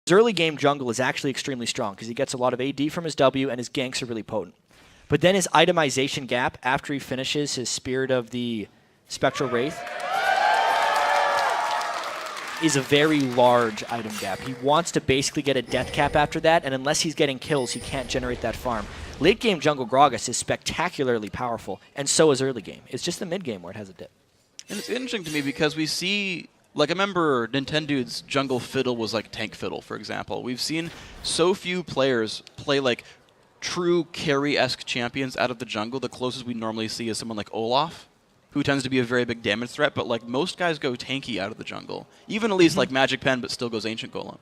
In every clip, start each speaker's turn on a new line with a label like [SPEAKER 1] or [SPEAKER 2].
[SPEAKER 1] His early game jungle is actually extremely strong because he gets a lot of AD from his W and his ganks are really potent. But then his itemization gap after he finishes his Spirit of the Spectral Wraith is a very large item gap. He wants to basically get a death cap after that, and unless he's getting kills, he can't generate that farm. Late game jungle Gragas is spectacularly powerful, and so is early game. It's just the mid game where it has a dip.
[SPEAKER 2] And it's interesting to me because we see, like I remember Nintendo's jungle fiddle was like tank fiddle, for example. We've seen so few players play like true carry-esque champions out of the jungle. The closest we normally see is someone like Olaf, who tends to be a very big damage threat, but like most guys go tanky out of the jungle. Even at least like Magic Pen, but still goes Ancient Golem.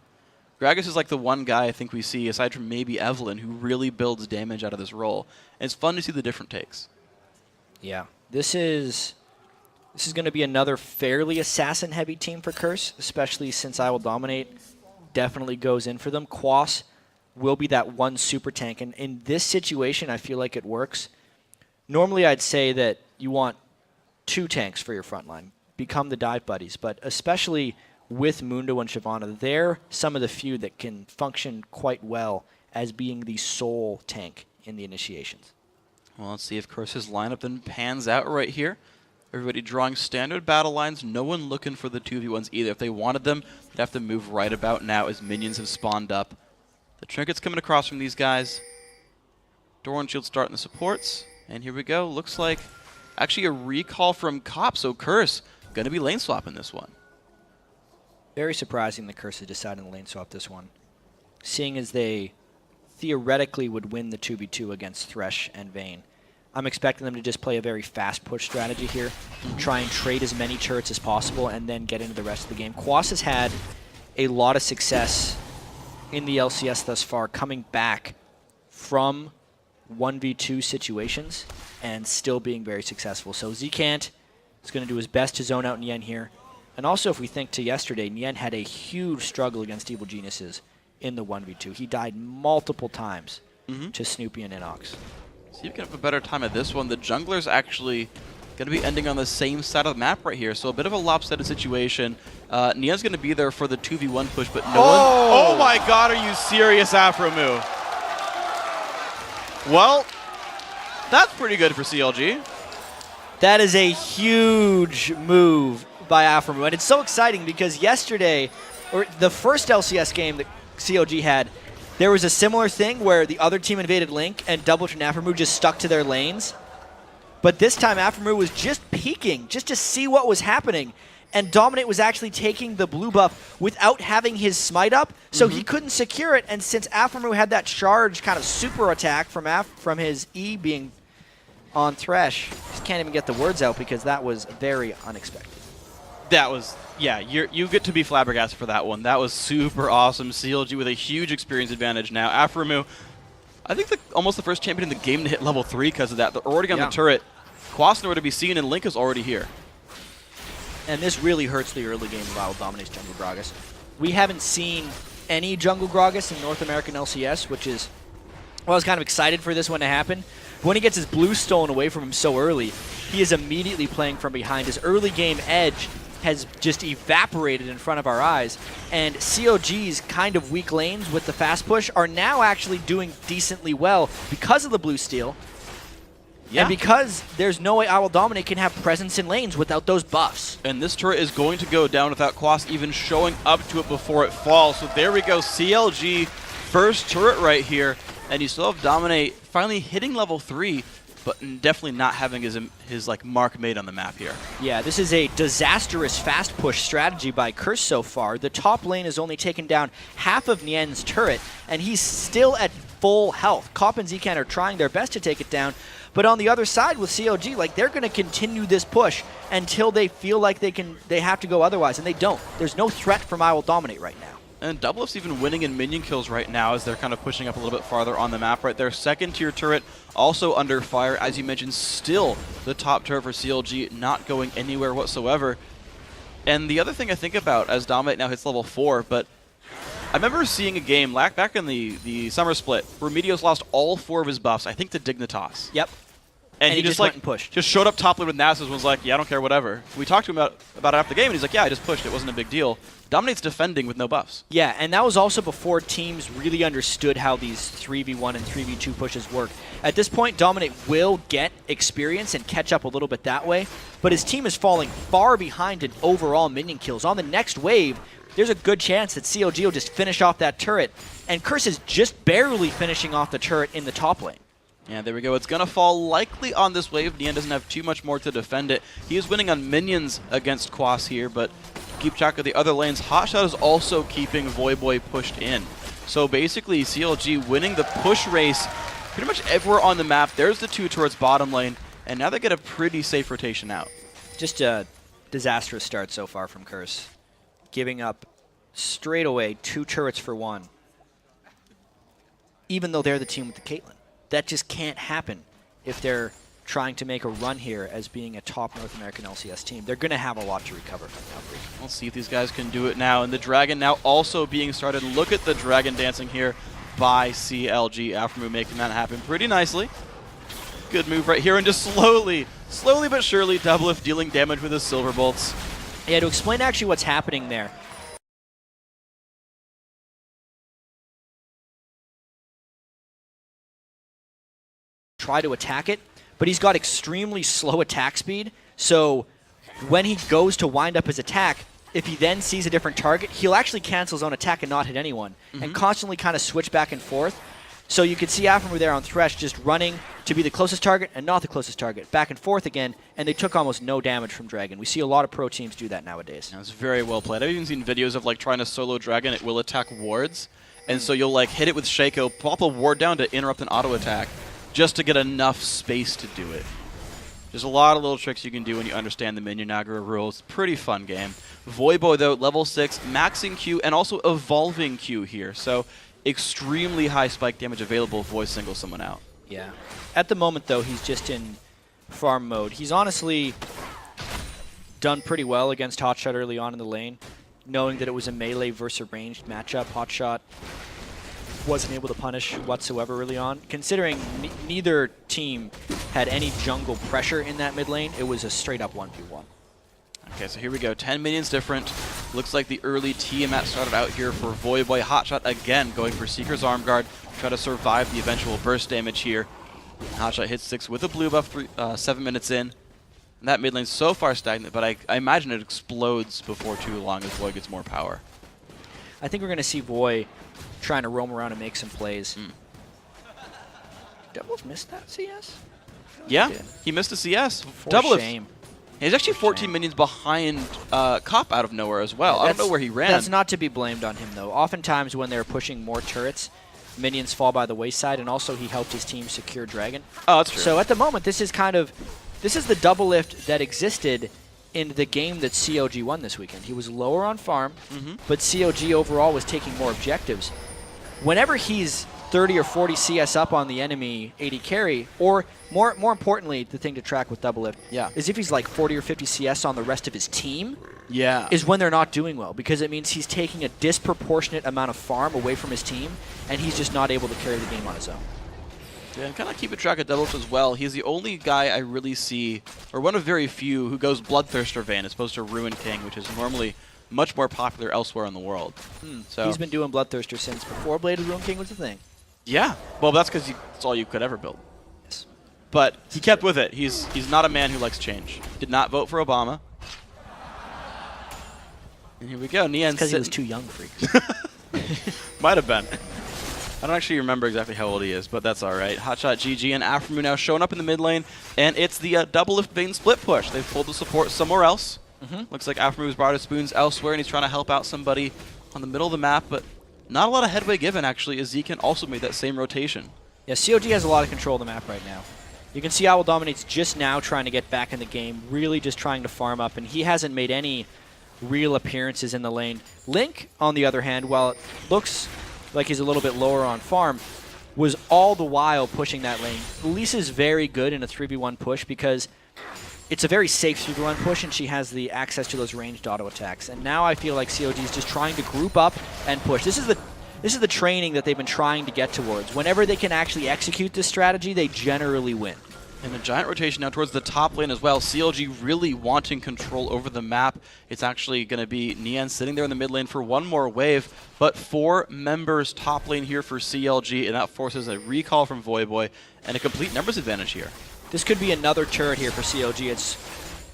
[SPEAKER 2] Gragas is like the one guy I think we see, aside from maybe Evelyn, who really builds damage out of this role. And it's fun to see the different takes.
[SPEAKER 1] Yeah. This is going to be another fairly assassin-heavy team for Curse, especially since I Will Dominate definitely goes in for them. Quas will be that one super tank, and in this situation, I feel like it works. Normally, I'd say that you want 2 tanks for your front line, become the dive buddies, but especially with Mundo and Shyvana, they're some of the few that can function quite well as being the sole tank in the initiations.
[SPEAKER 2] Well, let's see if Curse's lineup then pans out right here. Everybody drawing standard battle lines, no one looking for the 2v1s either. If they wanted them, they'd have to move right about now as minions have spawned up. The trinkets coming across from these guys. Doran Shield starting the supports, and here we go. Looks like actually a recall from Cop, so Curse going to be lane swap in this one.
[SPEAKER 1] Very surprising that Curse decided to lane swap this one, seeing as they theoretically would win the 2v2 against Thresh and Vayne. I'm expecting them to just play a very fast push strategy here, try and trade as many turrets as possible, and then get into the rest of the game. Quas has had a lot of success in the LCS thus far, coming back from 1v2 situations and still being very successful. So Zcant is going to do his best to zone out Nien here. And also, if we think to yesterday, Nien had a huge struggle against Evil Geniuses in the 1v2. He died multiple times to Snoopy and Inox.
[SPEAKER 2] See if we can have a better time at this one. The jungler's actually going to be ending on the same side of the map right here, so a bit of a lopsided situation. Nien's going to be there for the 2v1 push, but no one... Oh my god, are you serious, Afromu? Well, that's pretty good for CLG.
[SPEAKER 1] That is a huge move by Afromu, and it's so exciting because yesterday, or the first LCS game that CLG had, there was a similar thing where the other team invaded Link and Double and Afromu just stuck to their lanes. But this time Afromu was just peeking, just to see what was happening. And Dominate was actually taking the blue buff without having his smite up, so he couldn't secure it. And since Afromu had that charge kind of super attack from his E being on Thresh, just can't even get the words out because that was very unexpected.
[SPEAKER 2] That was, yeah, you get to be flabbergasted for that one. That was super awesome. CLG with a huge experience advantage now. Afromu, I think almost the first champion in the game to hit level 3 because of that. They're already on the turret. Quas nowhere to be seen, and Link is already here.
[SPEAKER 1] And this really hurts the early game of Wild Dominate's jungle Gragas. We haven't seen any jungle Gragas in North American LCS, which is, well, I was kind of excited for this one to happen. But when he gets his blue stolen away from him so early, he is immediately playing from behind. His early game edge has just evaporated in front of our eyes, and COG's kind of weak lanes with the fast push are now actually doing decently well because of the blue steal, and because there's no way I Will Dominate can have presence in lanes without those buffs.
[SPEAKER 2] And this turret is going to go down without Quas even showing up to it before it falls. So there we go, CLG first turret right here, and you still have Dominate finally hitting level 3, but definitely not having his like mark made on the map here.
[SPEAKER 1] Yeah, this is a disastrous fast push strategy by Curse so far. The top lane has only taken down half of Nien's turret, and he's still at full health. Cop and Zcant are trying their best to take it down, but on the other side with CLG, like, they're going to continue this push until they feel like they have to go otherwise, and they don't. There's no threat from I Will Dominate right now.
[SPEAKER 2] And Doublelift's even winning in minion kills right now as they're kind of pushing up a little bit farther on the map right there. Second tier turret also under fire. As you mentioned, still the top turret for CLG, not going anywhere whatsoever. And the other thing I think about as Dominate now hits level 4, but I remember seeing a game back in the summer split where Meteos lost all 4 of his buffs, I think to Dignitas.
[SPEAKER 1] Yep.
[SPEAKER 2] And
[SPEAKER 1] he just went and pushed.
[SPEAKER 2] Just showed up top lane with Nasus and was like, yeah, I don't care, whatever. We talked to him about it after the game, and he's like, yeah, I just pushed. It wasn't a big deal. Dominates defending with no buffs.
[SPEAKER 1] Yeah, and that was also before teams really understood how these 3v1 and 3v2 pushes work. At this point, Dominate will get experience and catch up a little bit that way, but his team is falling far behind in overall minion kills. On the next wave, there's a good chance that CLG will just finish off that turret, and Curse is just barely finishing off the turret in the top lane.
[SPEAKER 2] Yeah, there we go. It's going to fall likely on this wave. Nian doesn't have too much more to defend it. He is winning on minions against Quas here, but keep track of the other lanes. Hotshot is also keeping Voyboy pushed in. So basically, CLG winning the push race pretty much everywhere on the map. There's the 2 towards bottom lane, and now they get a pretty safe rotation out.
[SPEAKER 1] Just a disastrous start so far from Curse. Giving up straight away 2 turrets for 1, even though they're the team with the Caitlyn. That just can't happen if they're trying to make a run here as being a top North American LCS team. They're going to have a lot to recover from the outbreak.
[SPEAKER 2] We'll see if these guys can do it now. And the Dragon now also being started. Look at the Dragon dancing here by CLG. Aftermove making that happen pretty nicely. Good move right here, and just slowly but surely, Doublelift dealing damage with his Silver Bolts.
[SPEAKER 1] Yeah, to explain actually what's happening there. Try to attack it, but he's got extremely slow attack speed, so when he goes to wind up his attack, if he then sees a different target, he'll actually cancel his own attack and not hit anyone, and constantly kind of switch back and forth. So you can see Aftermove there on Thresh just running to be the closest target and not the closest target, back and forth again, and they took almost no damage from Dragon. We see a lot of pro teams do that nowadays.
[SPEAKER 2] That's very well played. I've even seen videos of like trying to solo Dragon. It will attack wards, and so you'll like hit it with Shaco, pop a ward down to interrupt an auto attack, just to get enough space to do it. There's a lot of little tricks you can do when you understand the minion aggro rules. Pretty fun game. Voyboy, though, level 6, maxing Q, and also evolving Q here. So extremely high spike damage available if Voy singles someone out.
[SPEAKER 1] Yeah. At the moment, though, he's just in farm mode. He's honestly done pretty well against Hotshot early on in the lane, knowing that it was a melee versus a ranged matchup. Hotshot wasn't able to punish whatsoever early on. Considering neither team had any jungle pressure in that mid lane, it was a straight-up 1v1.
[SPEAKER 2] Okay, so here we go. 10 minions different. Looks like the early Tiamat started out here for Voyboy. Hotshot again going for Seeker's Arm Guard. Try to survive the eventual burst damage here. Hotshot hits 6 with a blue buff 7 minutes in. And that mid lane's so far stagnant, but I imagine it explodes before too long as Voy gets more power.
[SPEAKER 1] I think we're going to see Voy trying to roam around and make some plays. Doublelift missed that CS?
[SPEAKER 2] Yeah, he missed a CS.
[SPEAKER 1] For shame.
[SPEAKER 2] He's actually 14 minions behind Cop out of nowhere as well. I don't know where he ran.
[SPEAKER 1] That's not to be blamed on him, though. Oftentimes when they're pushing more turrets, minions fall by the wayside, and also he helped his team secure Dragon.
[SPEAKER 2] Oh, that's true.
[SPEAKER 1] So at the moment, this is the Doublelift that existed in the game that CLG won this weekend. He was lower on farm, but CLG overall was taking more objectives. Whenever he's 30 or 40 CS up on the enemy AD carry, or more importantly, the thing to track with Doublelift is if he's like 40 or 50 CS on the rest of his team, is when they're not doing well, because it means he's taking a disproportionate amount of farm away from his team, and he's just not able to carry the game on his own.
[SPEAKER 2] Yeah, and kind of keeping track of Doublelift as well. He's the only guy I really see, or one of very few, who goes Bloodthirster Van as opposed to Ruin King, which is normally much more popular elsewhere in the world. So
[SPEAKER 1] he's been doing Bloodthirster since before Bladed Ruin King was a thing.
[SPEAKER 2] Yeah, well, that's because it's all you could ever build.
[SPEAKER 1] Yes.
[SPEAKER 2] But he kept with it. He's not a man who likes change. Did not vote for Obama. And here we go. Nian
[SPEAKER 1] because he was too young, freak.
[SPEAKER 2] Might have been. I don't actually remember exactly how old he is, but that's all right. Hotshot GG and Aftermove now showing up in the mid lane, and it's the Doublelift Vayne split push. They've pulled the support somewhere else. Looks like Aftermove's brought his spoons elsewhere, and he's trying to help out somebody on the middle of the map, but not a lot of headway given, actually, as Zekan also made that same rotation.
[SPEAKER 1] Yeah, COG has a lot of control of the map right now. You can see Owl Dominate's just now trying to get back in the game, really just trying to farm up, and he hasn't made any real appearances in the lane. Link, on the other hand, while it looks like he's a little bit lower on farm, was all the while pushing that lane. Lisa's very good in a 3v1 push because it's a very safe 3v1 push, and she has the access to those ranged auto attacks. And now I feel like COG is just trying to group up and push. This is the training that they've been trying to get towards. Whenever they can actually execute this strategy, they generally win.
[SPEAKER 2] And a giant rotation now towards the top lane as well. CLG really wanting control over the map. It's actually going to be Nian sitting there in the mid lane for one more wave, but 4 members top lane here for CLG, and that forces a recall from Voyboy and a complete numbers advantage here.
[SPEAKER 1] This could be another turret here for CLG. It's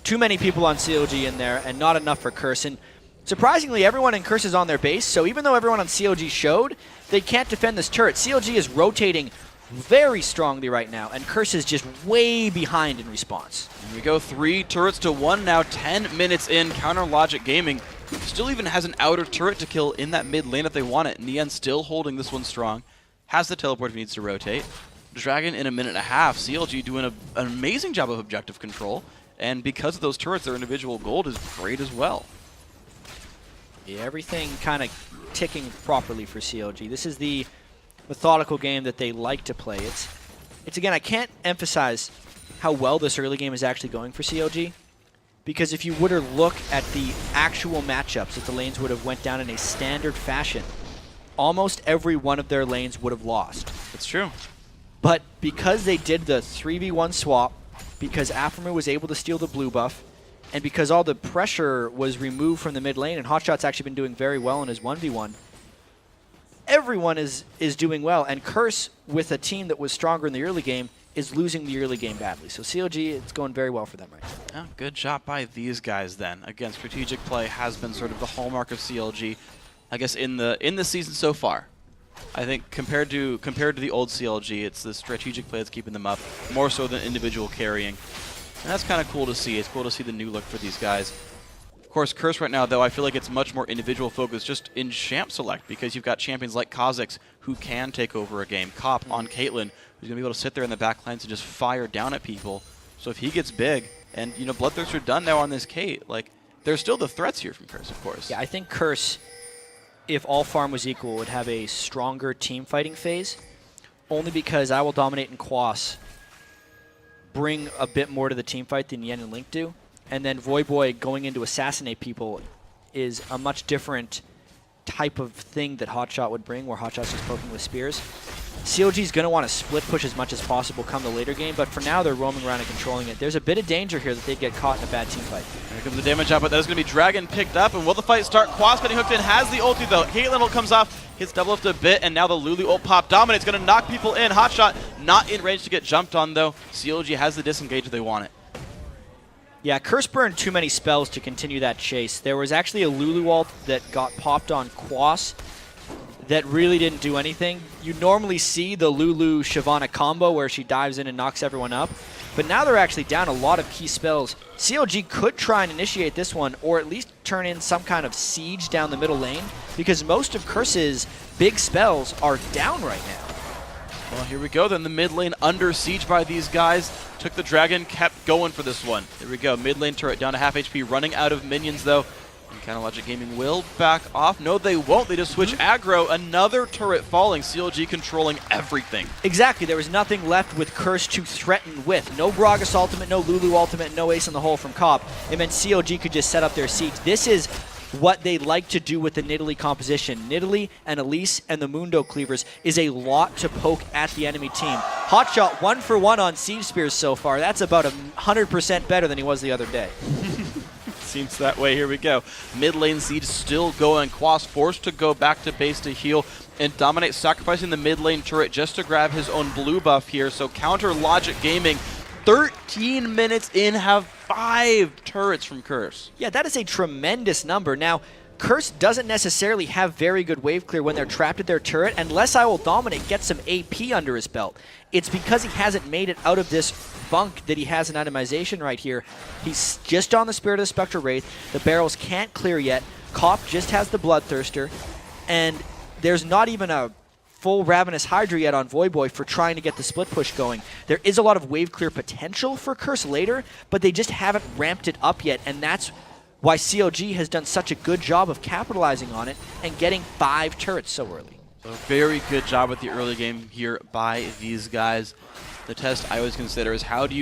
[SPEAKER 1] too many people on CLG in there and not enough for Curse. And surprisingly, everyone in Curse is on their base, so even though everyone on CLG showed, they can't defend this turret. CLG is rotating very strongly right now, and Curse is just way behind in response.
[SPEAKER 2] Here we go, 3 turrets to 1 now, 10 minutes in. Counter Logic Gaming still even has an outer turret to kill in that mid lane if they want it. Nian still holding this one strong. Has the teleport if he needs to rotate. Dragon in a minute and a half. CLG doing an amazing job of objective control, and because of those turrets, their individual gold is great as well.
[SPEAKER 1] Yeah, everything kind of ticking properly for CLG. This is the methodical game that they like to play. It's again, I can't emphasize how well this early game is actually going for CLG, because if you were to look at the actual matchups that the lanes would have went down in a standard fashion, almost every one of their lanes would have lost.
[SPEAKER 2] That's true.
[SPEAKER 1] But because they did the 3v1 swap, because Aphromoo was able to steal the blue buff, and because all the pressure was removed from the mid lane, and Hotshot's actually been doing very well in his 1v1, everyone is doing well, and Curse, with a team that was stronger in the early game, is losing the early game badly. So CLG, it's going very well for them right now.
[SPEAKER 2] Yeah, good job by these guys then. Again, strategic play has been sort of the hallmark of CLG, I guess, in the season so far. I think compared to the old CLG, it's the strategic play that's keeping them up, more so than individual carrying. And that's kind of cool to see. It's cool to see the new look for these guys. Of course, Curse right now, though, I feel like it's much more individual focused just in champ select, because you've got champions like Kha'Zix who can take over a game. Cop on Caitlyn, who's going to be able to sit there in the back lines and just fire down at people. So if he gets big, and, you know, Bloodthirster done now on this Kate, like, there's still the threats here from Curse, of course.
[SPEAKER 1] Yeah, I think Curse, if all farm was equal, would have a stronger team fighting phase, only because I Will Dominate and Quas bring a bit more to the team fight than Yen and Link do. And then Voyboy going in to assassinate people is a much different type of thing that Hotshot would bring, where Hotshot's just poking with spears. CLG's going to want to split push as much as possible come the later game, but for now they're roaming around and controlling it. There's a bit of danger here that they get caught in a bad team fight.
[SPEAKER 2] Here comes the damage out, but that is going to be Dragon picked up, and will the fight start? Quas getting hooked in, has the ulti though. Caitlyn ult comes off, hits double lift a bit, and now the Lulu ult pop. Dominate's going to knock people in. Hotshot not in range to get jumped on though. CLG has the disengage if they want it.
[SPEAKER 1] Yeah, Curse burned too many spells to continue that chase. There was actually a Lulu ult that got popped on Quas that really didn't do anything. You normally see the Lulu Shyvana combo where she dives in and knocks everyone up, but now they're actually down a lot of key spells. CLG could try and initiate this one, or at least turn in some kind of siege down the middle lane, because most of Curse's big spells are down right now.
[SPEAKER 2] Well, here we go then. The mid lane under siege by these guys. Took the Dragon, kept going for this one. There we go. Mid lane turret down to half HP, running out of minions though. And Counter Logic Gaming will back off. No, they won't. They just switch aggro. Another turret falling. CLG controlling everything.
[SPEAKER 1] Exactly. There was nothing left with Curse to threaten with. No Gragas ultimate, no Lulu ultimate, no Ace in the hole from Cop. It meant CLG could just set up their siege. This is what they like to do with the Nidalee composition. Nidalee and Elise and the Mundo Cleavers is a lot to poke at the enemy team. Hotshot 1-for-1 on Siege Spears so far. That's about 100% better than he was the other day.
[SPEAKER 2] Seems that way. Here we go. Mid lane siege still going. Quas forced to go back to base to heal, and Dominate sacrificing the mid lane turret just to grab his own blue buff here. So Counter Logic Gaming, 13 minutes in, have 5 turrets from Curse.
[SPEAKER 1] Yeah, that is a tremendous number. Now, Curse doesn't necessarily have very good wave clear when they're trapped at their turret, unless I Will Dominate get some AP under his belt. It's because he hasn't made it out of this bunk that he has an itemization right here. He's just on the Spirit of the Spectral Wraith. The barrels can't clear yet. Cop just has the Bloodthirster, and there's not even a full Ravenous Hydra yet on Voyboy for trying to get the split push going. There is a lot of wave clear potential for Curse later, but they just haven't ramped it up yet, and that's why CLG has done such a good job of capitalizing on it and getting 5 turrets so early.
[SPEAKER 2] So very good job with the early game here by these guys. The test I always consider is what do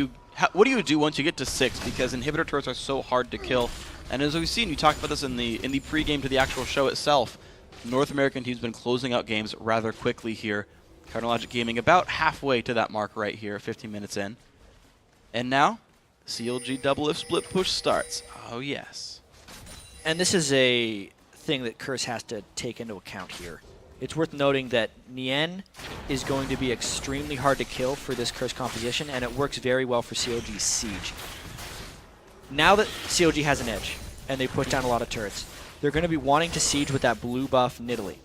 [SPEAKER 2] you do once you get to 6, because inhibitor turrets are so hard to kill. And as we've seen, you talked about this in the pre-game to the actual show itself, North American teams been closing out games rather quickly here. Counter Logic Gaming about halfway to that mark right here, 15 minutes in. And now, CLG double lift split push starts. Oh, yes.
[SPEAKER 1] And this is a thing that Curse has to take into account here. It's worth noting that Nien is going to be extremely hard to kill for this Curse composition, and it works very well for CLG's Siege. Now that CLG has an edge, and they push down a lot of turrets, they're going to be wanting to Siege with that blue buff Nidalee.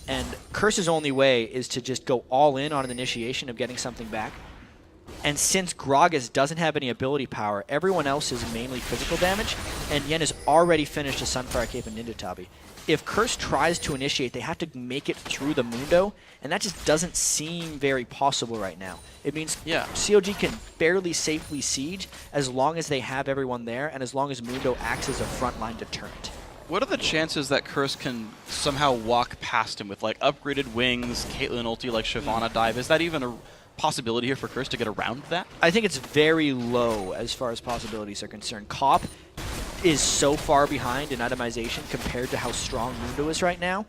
[SPEAKER 1] And Curse's only way is to just go all in on an initiation of getting something back. And since Gragas doesn't have any ability power, everyone else is mainly physical damage, and Yen has already finished a Sunfire Cape and Ninja Tabi. If Curse tries to initiate, they have to make it through the Mundo, and that just doesn't seem very possible right now. It means COG can barely safely siege as long as they have everyone there, and as long as Mundo acts as a frontline deterrent.
[SPEAKER 2] What are the chances that Curse can somehow walk past him with like upgraded wings, Caitlyn ulti like Shyvana dive? Is that even a possibility here for Curse to get around that?
[SPEAKER 1] I think it's very low as far as possibilities are concerned. Cop is so far behind in itemization compared to how strong Mundo is right now.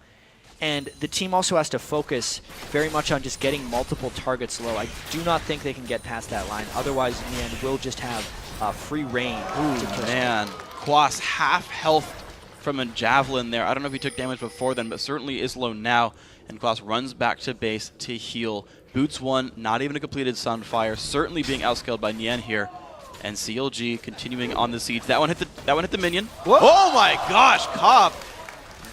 [SPEAKER 1] And the team also has to focus very much on just getting multiple targets low. I do not think they can get past that line. Otherwise, in the end, we'll just have free reign to kill.
[SPEAKER 2] Man, Quas half health from a javelin there. I don't know if he took damage before then, but certainly is low now. And Quas runs back to base to heal. Boots one, not even a completed Sunfire, certainly being outscaled by Nien here. And CLG continuing on the siege. That one hit the minion.
[SPEAKER 1] Whoa.
[SPEAKER 2] Oh my gosh, Cobb.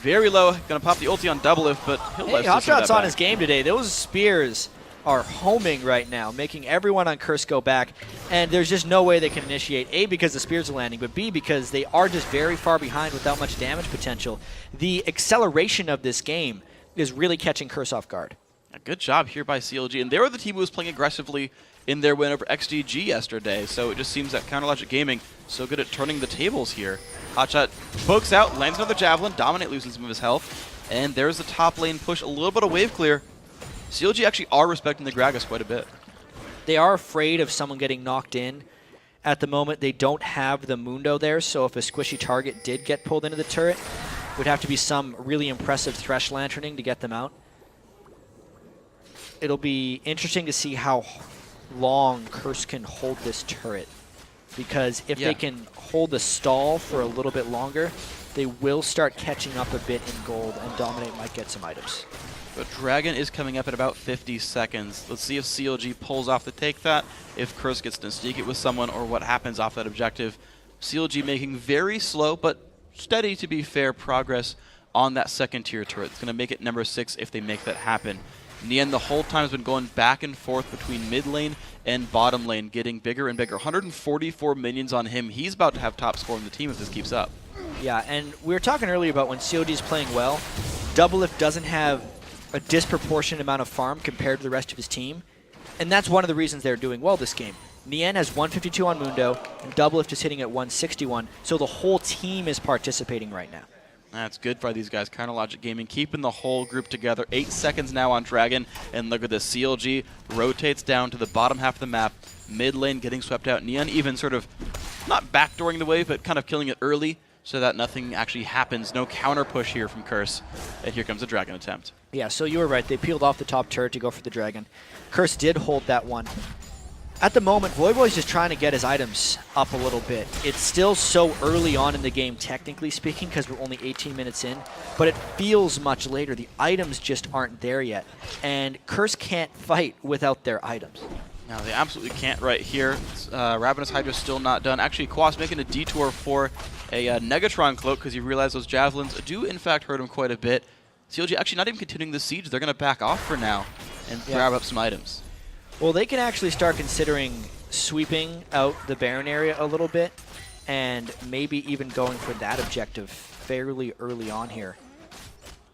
[SPEAKER 2] Very low. Gonna pop the ulti on double lift, but he'll
[SPEAKER 1] hey, Hotshot's on his game today. Those spears are homing right now, making everyone on Curse go back. And there's just no way they can initiate, A, because the spears are landing, but B, because they are just very far behind without much damage potential. The acceleration of this game is really catching Curse off guard.
[SPEAKER 2] A good job here by CLG. And they were the team who was playing aggressively in their win over XGG yesterday. So it just seems that Counterlogic Gaming so good at turning the tables here. Hotshot pokes out, lands another Javelin, Dominate losing some of his health. And there's the top lane push, a little bit of wave clear. CLG actually are respecting the Gragas quite a bit.
[SPEAKER 1] They are afraid of someone getting knocked in. At the moment, they don't have the Mundo there, so if a squishy target did get pulled into the turret, it would have to be some really impressive Thresh Lanterning to get them out. It'll be interesting to see how long Curse can hold this turret, because if they can hold the stall for a little bit longer, they will start catching up a bit in gold, and Dominate might get some items.
[SPEAKER 2] But Dragon is coming up at about 50 seconds. Let's see if CLG pulls off the take that, if Curse gets to sneak it with someone, or what happens off that objective. CLG making very slow, but steady, to be fair, progress on that second tier turret. It's going to make it number 6 if they make that happen. Nien the whole time has been going back and forth between mid lane and bottom lane, getting bigger and bigger. 144 minions on him. He's about to have top score in the team if this keeps up.
[SPEAKER 1] Yeah, and we were talking earlier about when COD is playing well, Doublelift doesn't have a disproportionate amount of farm compared to the rest of his team, and that's one of the reasons they're doing well this game. Nien has 152 on Mundo, and Doublelift is hitting at 161, so the whole team is participating right now.
[SPEAKER 2] That's good for these guys. Counterlogic Gaming keeping the whole group together. 8 seconds now on Dragon, and look at this. CLG rotates down to the bottom half of the map. Mid lane getting swept out. Nien even sort of, not backdooring the wave, but kind of killing it early so that nothing actually happens. No counter push here from Curse. And here comes a Dragon attempt.
[SPEAKER 1] Yeah, so you were right. They peeled off the top turret to go for the Dragon. Curse did hold that one. At the moment, Voyboy's just trying to get his items up a little bit. It's still so early on in the game, technically speaking, because we're only 18 minutes in, but it feels much later. The items just aren't there yet, and Curse can't fight without their items.
[SPEAKER 2] No, they absolutely can't right here. Ravenous Hydra's still not done. Actually, Quas making a detour for a Negatron cloak because he realized those Javelins do, in fact, hurt him quite a bit. CLG actually not even continuing the siege. They're going to back off for now and grab up some items.
[SPEAKER 1] Well, they can actually start considering sweeping out the Baron area a little bit and maybe even going for that objective fairly early on here.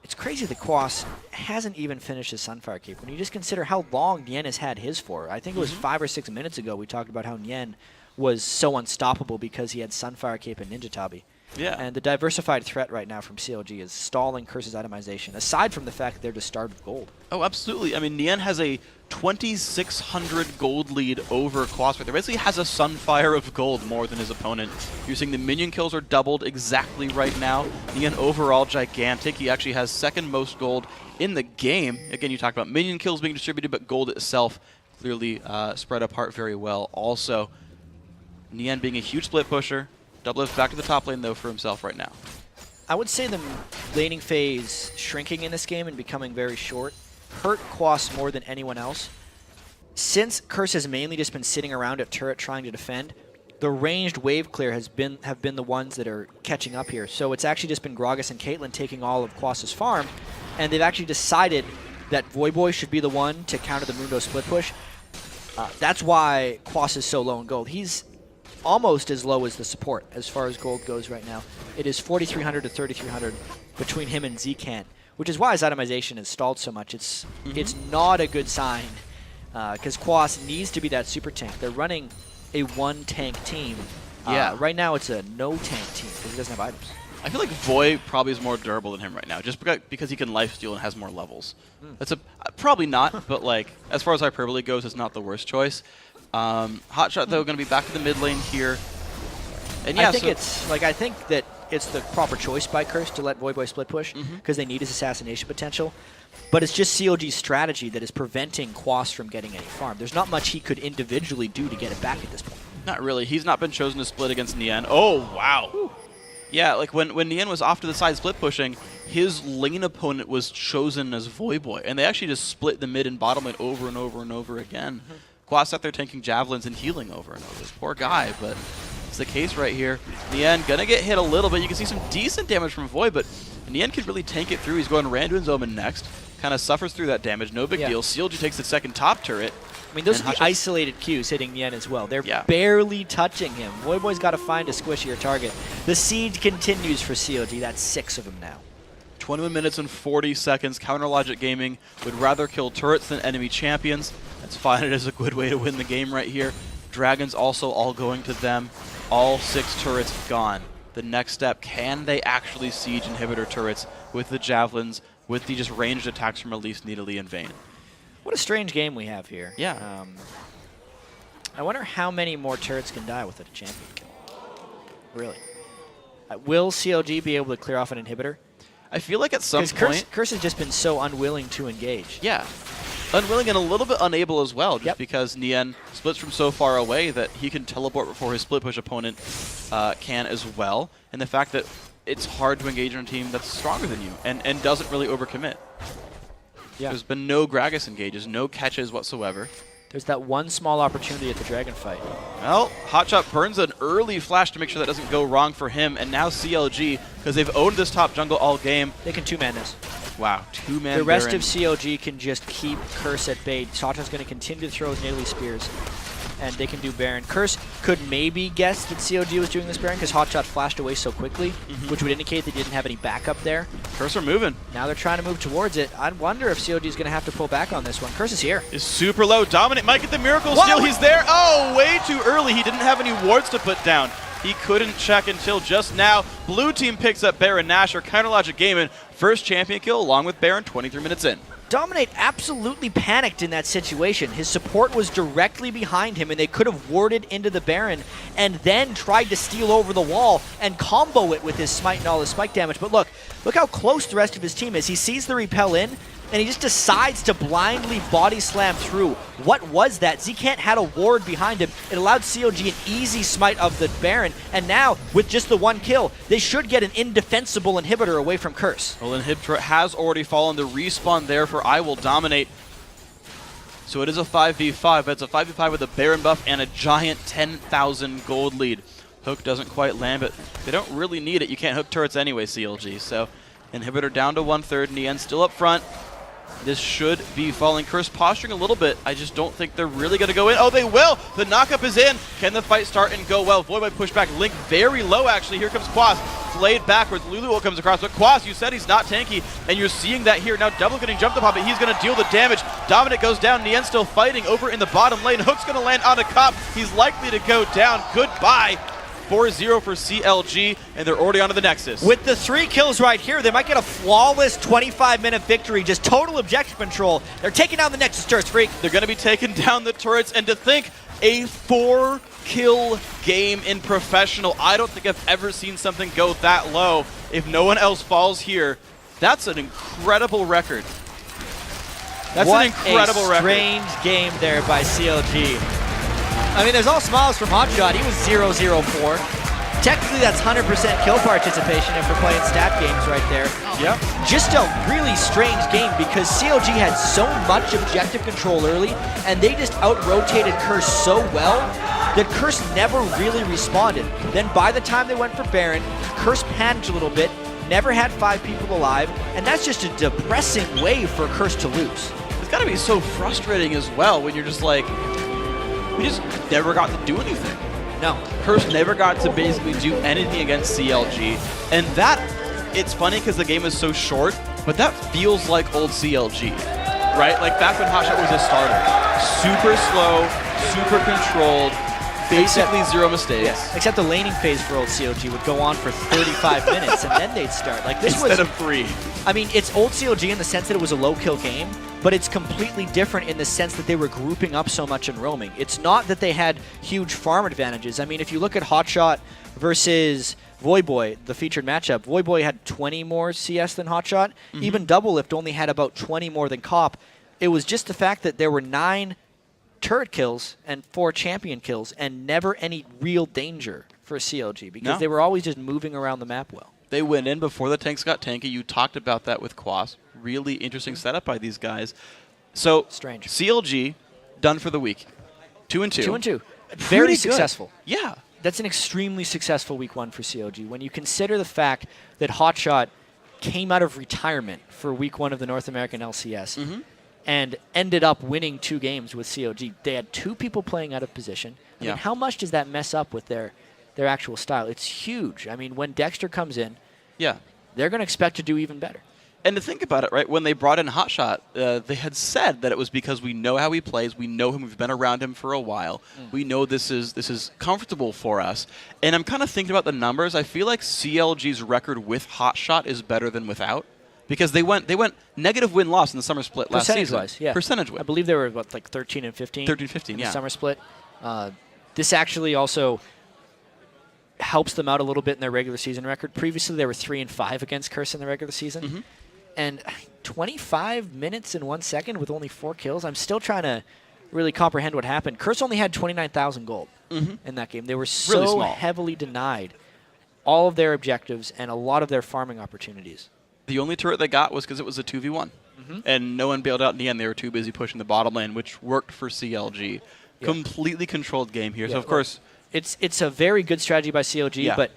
[SPEAKER 1] It's crazy that Quas hasn't even finished his Sunfire Cape. When you just consider how long Nien has had his for. I think it was 5 or 6 minutes ago we talked about how Nien was so unstoppable because he had Sunfire Cape and Ninja Tabi.
[SPEAKER 2] Yeah.
[SPEAKER 1] And the diversified threat right now from CLG is stalling Curse's itemization, aside from the fact that they're just starved of gold.
[SPEAKER 2] Oh, absolutely. I mean, Nien has a 2,600 gold lead over Quas. There basically has a Sunfire of gold more than his opponent. You're seeing the minion kills are doubled exactly right now. Nien overall gigantic. He actually has second most gold in the game. Again, you talk about minion kills being distributed, but gold itself clearly spread apart very well also. Nian being a huge split pusher. Doublelift's back to the top lane, though, for himself right now.
[SPEAKER 1] I would say the laning phase shrinking in this game and becoming very short hurt Quas more than anyone else. Since Curse has mainly just been sitting around at turret trying to defend, the ranged wave clear have been the ones that are catching up here. So it's actually just been Gragas and Caitlyn taking all of Quas's farm, and they've actually decided that Voyboy should be the one to counter the Mundo split push. That's why Quas is so low in gold. He's almost as low as the support as far as gold goes right now. It is 4,300 to 3,300 between him and Zcant, which is why his itemization has stalled so much. It's not a good sign because Quas needs to be that super tank. They're running a one-tank team. Right now it's a no-tank team because he doesn't have items.
[SPEAKER 2] I feel like Voy probably is more durable than him right now, just because he can lifesteal and has more levels. That's probably not, but like as far as hyperbole goes, it's not the worst choice. Hotshot though going to be back to the mid lane here, and yeah,
[SPEAKER 1] I think that it's the proper choice by Curse to let Voyboy split push because they need his assassination potential. But it's just CLG's strategy that is preventing Quas from getting any farm. There's not much he could individually do to get it back at this point.
[SPEAKER 2] Not really. He's not been chosen to split against Nian. Oh, wow. Whew. Yeah, like when Nian was off to the side split pushing, his lane opponent was chosen as Voyboy, and they actually just split the mid and bottom lane over and over and over again. Quas sat there tanking javelins and healing over and over. This poor guy, but it's the case right here. Nian gonna get hit a little bit. You can see some decent damage from Voy, but Nian can really tank it through. He's going Randuin's Omen next. Kind of suffers through that damage. No big deal. CLG takes the second top turret.
[SPEAKER 1] I mean, those are the isolated Qs hitting Nian as well. They're barely touching him. Voyboy's got to find a squishier target. The siege continues for CLG. That's 6 of them now.
[SPEAKER 2] 21 minutes and 40 seconds. Counter Logic Gaming would rather kill turrets than enemy champions. That's fine. It is a good way to win the game right here. Dragons also all going to them. All 6 turrets gone. The next step, can they actually siege inhibitor turrets with the javelins, with the just ranged attacks from Elise, Nidalee, and Vayne?
[SPEAKER 1] What a strange game we have here.
[SPEAKER 2] Yeah.
[SPEAKER 1] I wonder how many more turrets can die with a champion kill. Really. Will CLG be able to clear off an inhibitor?
[SPEAKER 2] I feel like at some point...
[SPEAKER 1] Curse has just been so unwilling to engage.
[SPEAKER 2] Yeah. Unwilling and a little bit unable as well, just because Nian splits from so far away that he can teleport before his split push opponent can as well. And the fact that it's hard to engage on a team that's stronger than you and doesn't really overcommit. Yeah. There's been no Gragas engages, no catches whatsoever.
[SPEAKER 1] There's that one small opportunity at the dragon fight.
[SPEAKER 2] Well, Hotshot burns an early flash to make sure that doesn't go wrong for him, and now CLG, because they've owned this top jungle all game.
[SPEAKER 1] They can two-man this.
[SPEAKER 2] Wow, two-man
[SPEAKER 1] The rest of CLG can just keep Curse at bay. Hotshot's going to continue to throw his Nidalee spears, and they can do Baron. Curse could maybe guess that CLG was doing this Baron because Hotshot flashed away so quickly, which would indicate they didn't have any backup there.
[SPEAKER 2] Curse are moving.
[SPEAKER 1] Now they're trying to move towards it. I wonder if CLG is going to have to pull back on this one. Curse is here.
[SPEAKER 2] Is super low. Dominant might get the miracle steal. He's there. Oh, way too early. He didn't have any wards to put down. He couldn't check until just now. Blue team picks up Baron Nashor. Counter Logic Gaming, first champion kill along with Baron 23 minutes in.
[SPEAKER 1] Dominate absolutely panicked in that situation. His support was directly behind him, and they could have warded into the Baron and then tried to steal over the wall and combo it with his smite and all his spike damage. But look how close the rest of his team is. He sees the repel in, and he just decides to blindly body slam through. What was that? Zcant had a ward behind him. It allowed CLG an easy smite of the Baron, and now, with just the one kill, they should get an indefensible inhibitor away from Curse.
[SPEAKER 2] Well, inhibitor has already fallen. The respawn there for I Will Dominate. So it is a 5v5, but it's a 5v5 with a Baron buff and a giant 10,000 gold lead. Hook doesn't quite land, but they don't really need it. You can't hook turrets anyway, CLG. So inhibitor down to 1/3, Nian still up front. This should be falling. Curse posturing a little bit. I just don't think they're really going to go in. Oh, they will! The knockup is in. Can the fight start and go well? Void by pushback. Link very low, actually. Here comes Quas. Flayed backwards. Lulu comes across. But Quas, you said he's not tanky, and you're seeing that here. Now Double getting jumped upon, but he's going to deal the damage. Dominant goes down. Nian still fighting over in the bottom lane. Hook's going to land on a cop. He's likely to go down. Goodbye. 4-0 for CLG, and they're already onto the Nexus.
[SPEAKER 1] With the 3 kills right here, they might get a flawless 25-minute victory. Just total objective control. They're taking down the Nexus turrets, Freak.
[SPEAKER 2] They're going to be taking down the turrets, and to think a 4-kill game in professional. I don't think I've ever seen something go that low. If no one else falls here, that's an incredible record. That's an incredible record.
[SPEAKER 1] What a strange game there by CLG. I mean, there's all smiles from Hotshot. He was 0-0-4. Technically, that's 100% kill participation if we're playing stat games right there.
[SPEAKER 2] Yep.
[SPEAKER 1] Just a really strange game because CLG had so much objective control early, and they just out-rotated Curse so well that Curse never really responded. Then by the time they went for Baron, Curse panicked a little bit, never had 5 people alive, and that's just a depressing way for Curse to lose.
[SPEAKER 2] It's got to be so frustrating as well when you're just like, we just never got to do anything.
[SPEAKER 1] No.
[SPEAKER 2] Curse never got to basically do anything against CLG. And that, it's funny because the game is so short, but that feels like old CLG, right? Like back when Hotshot was a starter. Super slow, super controlled, basically zero mistakes.
[SPEAKER 1] Yes. Except the laning phase for old CLG would go on for 35 minutes and then they'd start. Like this
[SPEAKER 2] Instead of 3.
[SPEAKER 1] I mean, it's old CLG in the sense that it was a low-kill game, but it's completely different in the sense that they were grouping up so much and roaming. It's not that they had huge farm advantages. I mean, if you look at Hotshot versus Voyboy, the featured matchup, Voyboy had 20 more CS than Hotshot. Even Doublelift only had about 20 more than Cop. It was just the fact that there were 9 turret kills and 4 champion kills and never any real danger for CLG because they were always just moving around the map well.
[SPEAKER 2] They went in before the tanks got tanky. You talked about that with Quas. Really interesting setup by these guys. So
[SPEAKER 1] Strange.
[SPEAKER 2] CLG done for the week. 2-2.
[SPEAKER 1] 2-2. Very successful.
[SPEAKER 2] Yeah.
[SPEAKER 1] That's an extremely successful week 1 for CLG. When you consider the fact that Hotshot came out of retirement for week 1 of the North American LCS and ended up winning 2 games with CLG. They had 2 people playing out of position. I mean, how much does that mess up with their actual style? It's huge. I mean, when Dexter comes in, they're going to expect to do even better.
[SPEAKER 2] And to think about it, right, when they brought in Hotshot, they had said that it was because we know how he plays, we know him, we've been around him for a while, we know this is comfortable for us. And I'm kind of thinking about the numbers. I feel like CLG's record with Hotshot is better than without. Because they went negative win-loss in the summer split last season.
[SPEAKER 1] Percentage-wise, yeah.
[SPEAKER 2] Percentage-wise.
[SPEAKER 1] I believe they were, what, like 13 and 15?
[SPEAKER 2] 13-15,
[SPEAKER 1] in the summer split. This actually also helps them out a little bit in their regular season record. Previously, they were 3-5 against Curse in the regular season. And 25 minutes and 1 second with only 4 kills. I'm still trying to really comprehend what happened. Curse only had 29,000 gold in that game. They were so
[SPEAKER 2] really
[SPEAKER 1] heavily denied all of their objectives and a lot of their farming opportunities.
[SPEAKER 2] The only turret they got was because it was a 2v1. And no one bailed out in the end. They were too busy pushing the bottom lane, which worked for CLG. Completely controlled game here. So, of course,
[SPEAKER 1] it's a very good strategy by CLG, but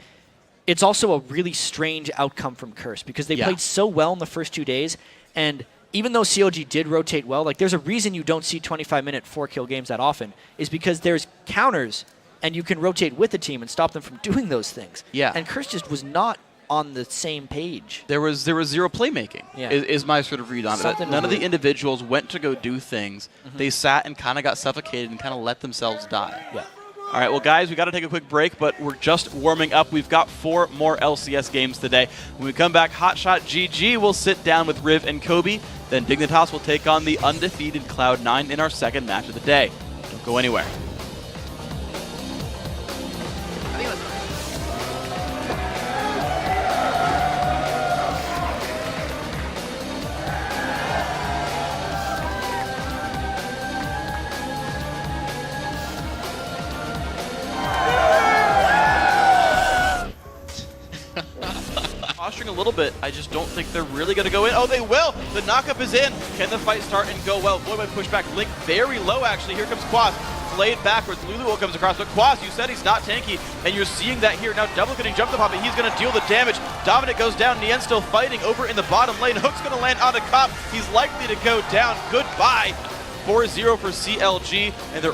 [SPEAKER 1] it's also a really strange outcome from Curse because they played so well in the first 2 days. And even though CLG did rotate well, like there's a reason you don't see 25-minute 4-kill games that often, is because there's counters and you can rotate with the team and stop them from doing those things. And Curse just was not on the same page.
[SPEAKER 2] There was zero playmaking, is my sort of read on it. None of the individuals went to go do things. They sat and kind of got suffocated and kind of let themselves die. All right, well, guys, we got to take a quick break, but we're just warming up. We've got 4 more LCS games today. When we come back, Hotshot GG will sit down with Riv and Kobe. Then Dignitas will take on the undefeated Cloud9 in our second match of the day. Don't go anywhere. A little bit. I just don't think they're really going to go in. Oh, they will. The knockup is in. Can the fight start and go well? Voyboy push back. Link very low, actually. Here comes Quas. Flayed backwards. Lulu comes across. But Quas, you said he's not tanky, and you're seeing that here. Now Double getting jumped upon, but he's going to deal the damage. Dominic goes down. Nien still fighting over in the bottom lane. Hook's going to land on a Cop. He's likely to go down. Goodbye. 4-0 for CLG, and they're